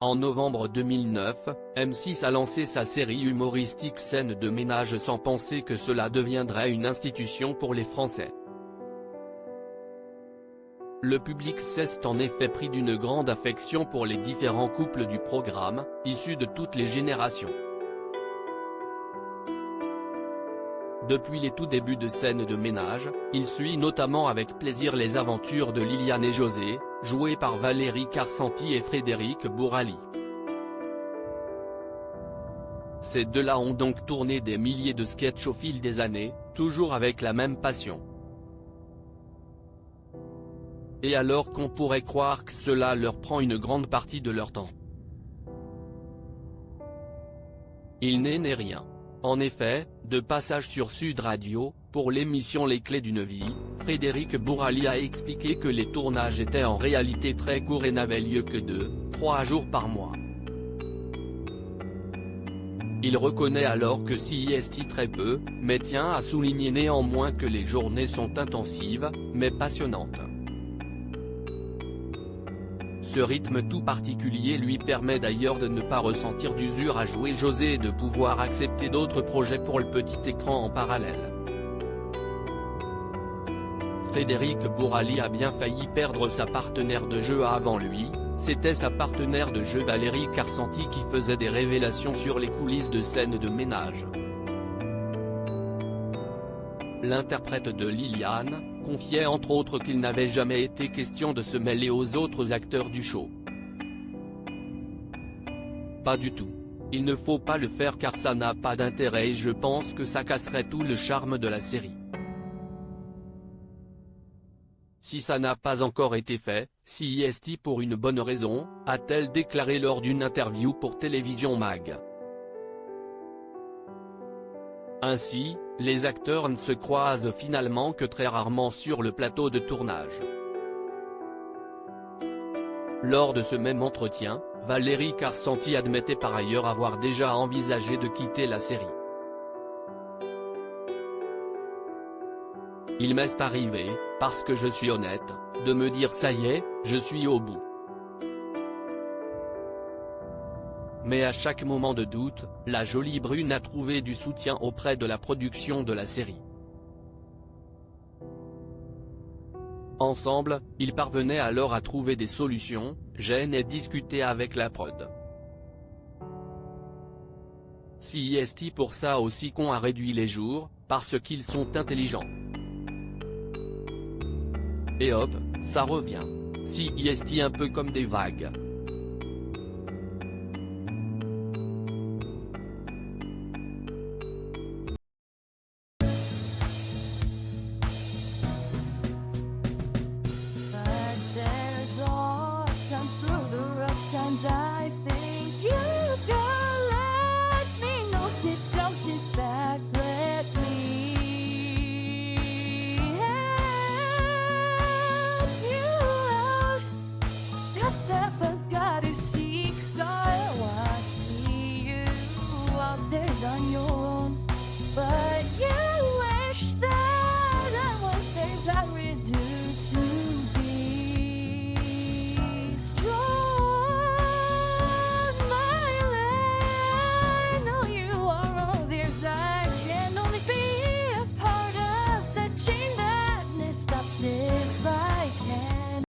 En novembre 2009, M6 a lancé sa série humoristique Scènes de ménage sans penser que cela deviendrait une institution pour les Français. Le public s'est en effet pris d'une grande affection pour les différents couples du programme, issus de toutes les générations. Depuis les tout débuts de Scènes de ménage, il suit notamment avec plaisir les aventures de Liliane et José, joués par Valérie Carcenti et Frédéric Bourali. Ces deux-là ont donc tourné des milliers de sketchs au fil des années, toujours avec la même passion. Et alors qu'on pourrait croire que cela leur prend une grande partie de leur temps. Il n'est rien. En effet, de passage sur Sud Radio, pour l'émission Les Clés d'une vie, Frédéric Bourali a expliqué que les tournages étaient en réalité très courts et n'avaient lieu que 2-3 jours par mois. Il reconnaît alors que s'y est très peu, mais tient à souligner néanmoins que les journées sont intensives, mais passionnantes. Ce rythme tout particulier lui permet d'ailleurs de ne pas ressentir d'usure à jouer José et de pouvoir accepter d'autres projets pour le petit écran en parallèle. Frédéric Bourali a bien failli perdre sa partenaire de jeu avant lui, c'était sa partenaire de jeu Valérie Carcenti qui faisait des révélations sur les coulisses de Scènes de ménage. L'interprète de Liliane confiait entre autres qu'il n'avait jamais été question de se mêler aux autres acteurs du show. Pas du tout. Il ne faut pas le faire car ça n'a pas d'intérêt et je pense que ça casserait tout le charme de la série. Si ça n'a pas encore été fait, si est pour une bonne raison, a-t-elle déclaré lors d'une interview pour Télévision Mag. Ainsi, les acteurs ne se croisent finalement que très rarement sur le plateau de tournage. Lors de ce même entretien, Valérie Carcenti admettait par ailleurs avoir déjà envisagé de quitter la série. Il m'est arrivé, parce que je suis honnête, de me dire ça y est, je suis au bout. Mais à chaque moment de doute, la jolie brune a trouvé du soutien auprès de la production de la série. Ensemble, ils parvenaient alors à trouver des solutions, gêner et discuter avec la prod. Si est pour ça aussi qu'on a réduit les jours, parce qu'ils sont intelligents. Et hop, ça revient. Si est un peu comme des vagues.